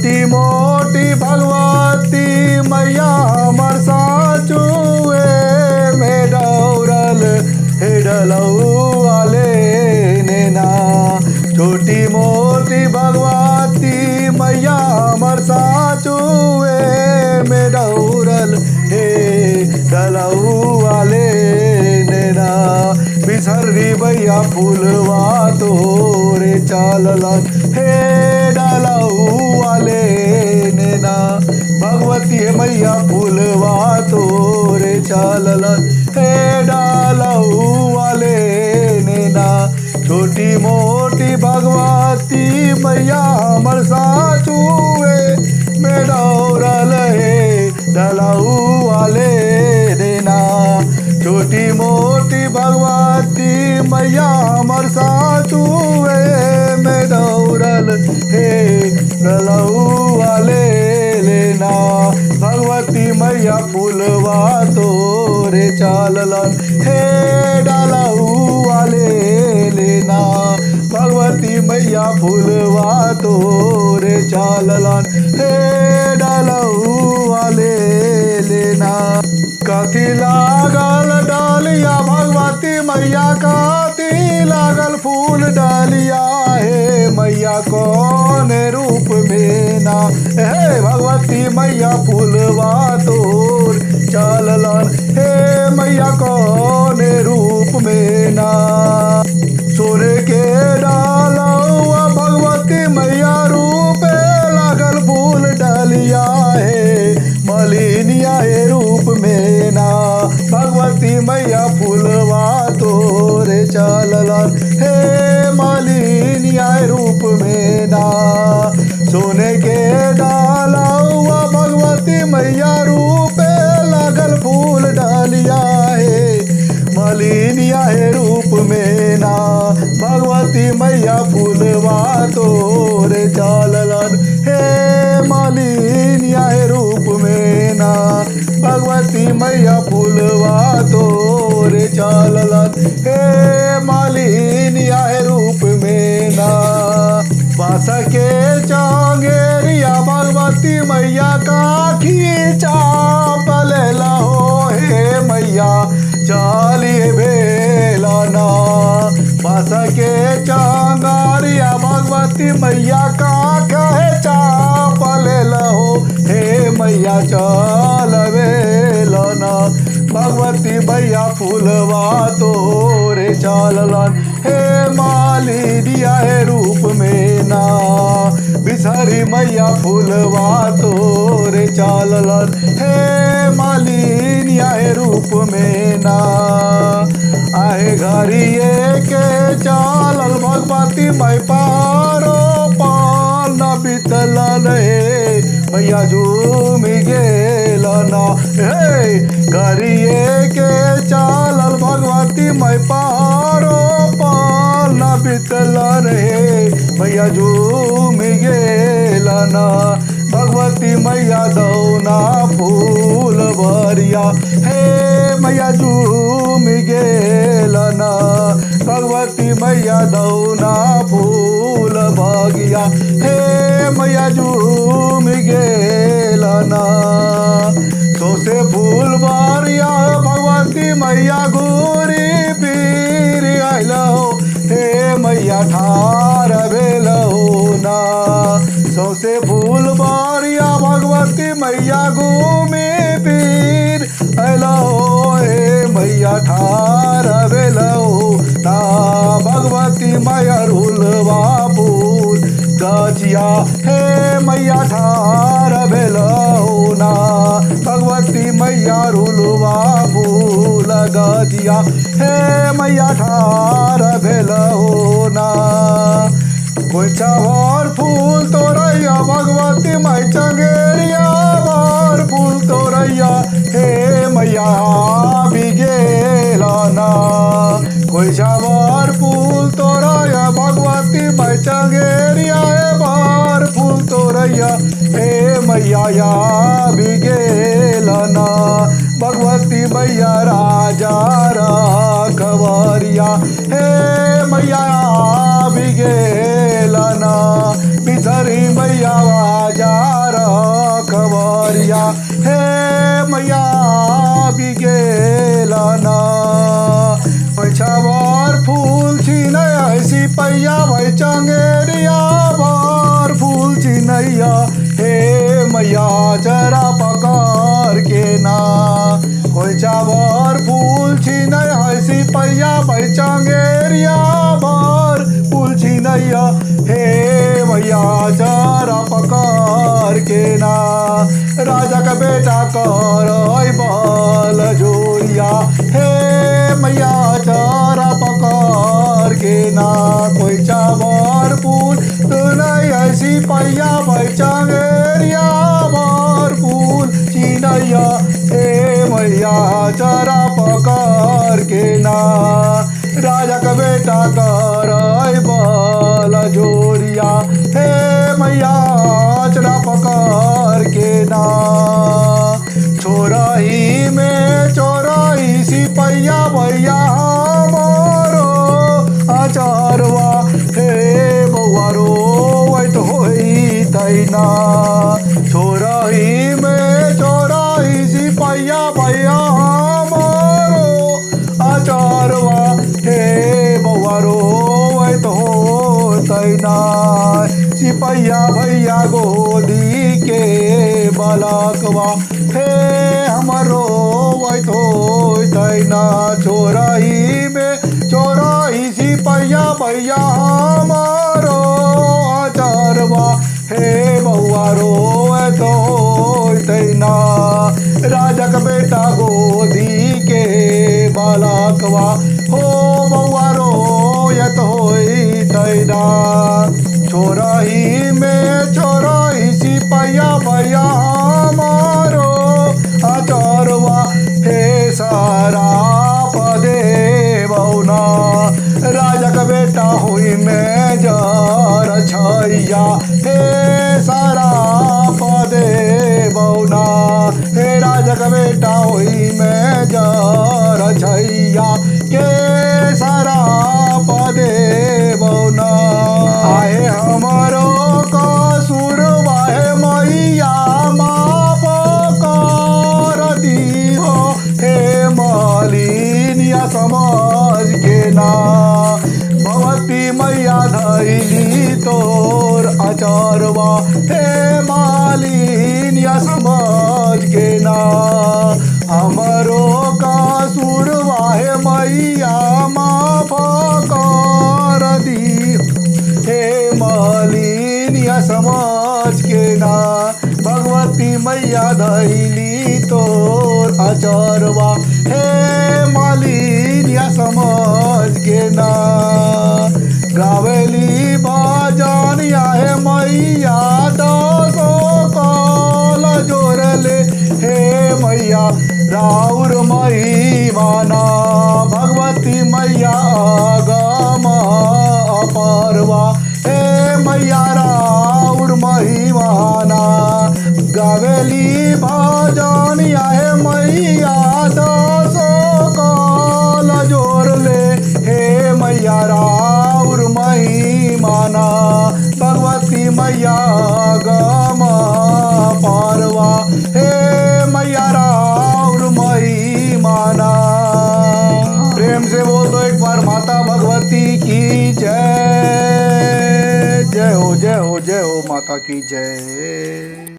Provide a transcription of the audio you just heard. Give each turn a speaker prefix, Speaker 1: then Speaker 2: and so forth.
Speaker 1: छोटी मोटी भगवती मैया हमर साचुए में डौरल हे डलौआले नेना। छोटी मोटी भगवती मैया हमर साचुए में डौरल हे डलौआले नेना। बिसरी भैया फूलवा तोरे चाललन हे डलौआले नेना। भगवती मैया फूलवा तोरे चाललन हे डलौआले नेना। छोटी मोटी भगवती मैया हमर साचुए में डौरल हे डलौआले नेना। छोटी मोटी भगवती मैया हमर साचुए में डौरल हे डलौआले लेना। भगवती मैया फूलवा तोरे चाललन हे डलौआले लेना। भगवती मैया फूलवा तोरे चाललन हे डलौआले लेना। कथी लागल डालिया भगवती मैया कथी लागल फूल डालिया हे मैया कौन रूप में ना। हे भगवती मैया फूलवा तोर चाललन हे मैया कौन रूप में ना। सोरे के डालौआ भगवती मैया रूप लागल फूल डालिया हे मलिनिया हे रूप में ना। भगवती मैया फूलवा तोरे चाललन हे मलिनिया रूप में ना। सोने के डालौआ भगवती मैया रूप लागल फूल डालिया हे मलिनिया हे रूप में ना। भगवती मैया फूलवा तोरे चाललन हे मलिनिया हे रूप में ना। भगवती मैया फूलवा तोरे चाललन हे मलिनिया हे रूप में ना। बास के चांगेरिया भगवती मैया का खींचा पलेला हो हे मैया चालिए बेलाना। बास के चांगारिया भगवती मैया का कहे चापलेला हो हे मैया चालवे लाना। भगवती मैया फूलवा तोरे चाललन हे मालिनिया हे रूप में ना। बिसरी मैया फूलवा तोरे चाललन हे मालिनिया हे रूप में ना। आहे घरिए के चालल भगवती मै पारो पाल न बीतलन हे मैया झूमी गेलना। हे घरिए के चालल भगवती मै पारो पाल न बीतलन हे मैया झूमी गेलना। भगवती मैया दौना फूल भरिया हे मैया झूमी गेलना। भगवती मैया दौना फूल भागिया हे मैया झूमी गेलना। सोसे फूल बारिया भगवती मैया घूरी पीर आइलो हे मैया ठार भेलहो ना। सौसे फूल बारिया भगवती मैया घूमी पीर आइलो हे मैया ठार भेलहो ना। भगवती मैया रुलवा फूल गजिया हे मैया ठार भेलहो ना। भगवती मैया रुलवा फूल गजिया हे मैया ठार भेलहो ना। कोई चावर फूल तोरैया भगवती मै चंगेरिया बार फूल तोरैया हे मैया बिगेलाना। कोई चावर फूल तोरैया भगवती मै चंगेरिया बार फूल तोरैया हे मैया बिगेलाना। भगवती मैया राजा रखवारिया हे मैया बिगेलाना। बिसरी मैया आजा सिपैया भाई चंगेरिया भर फूल चिनैया हे मैया जरा पकड़ के ना खोइचा भर फूल छिनै है सिपैया भाई चंगेरिया भर फूल छिनैया हे मैया जरा पकड़ के ना राजा का बेटा कर बल जोरिया हे मैया जरा पकड़ के ना कोई चावर फूल तू नहीं ऐसी पैया भाई चंगेरिया भर फूल चिनैया हे मैया जरा पकड़ के ना राजा का बेटा कर बल जोरिया हे मैया जरा पकड़ के ना छोराही में चोराही सिपैया भैया मोरो आचारवा हे बउआरो वैत होई तैना छोराही में चोराही सिपैया भैया मोरो आचारवा हे बउआरो वैत हो तैना सिपैया भैया गोदी के बालकवा हे हमरो वैत हो तैना चोराही में चोराही सिपैया भैया हमारो आचारवा हे बउआरो वैत हो तैना राजा का बेटा गोदी के बालकवा हो बउआरो यत होई तैना छोराही में छोराही सिपैया भैया हमारो आचारवा हे सारा पदे बउना राजा का बेटा हुई मैं जार छैया हे सारा पदे बउना हे राजा का बेटा हुई मैं जार छैया के सारा पदे बउना आए हमारो का सुरवा है मैया माफ कर दी हो हे मालिनिया समझ के ना भगवती मैया धैली तोर आचारवा हे मालिनिया समझ के ना हमरो का सुरवा है मैया माफ कर दी हे मालिनिया समझ के ना भगवती मैया धैली तोर आचारवा हे मालिनिया समझ के ना गावेली बाजानिया है मैया दसो काल जोरले हे मैया राउर मई माना भगवती मैया गमा अपारवा हे मैया राउर महिमाना गावेली भजनिया हे मैया दसो काल जोरले हे मैया राउर महिमाना भगवती मैया गमा पारवा हे मैया राउर महिमाना प्रेम से बोल दो एक बार माता भगवती की जय। जय हो जय हो जय हो माता की जय।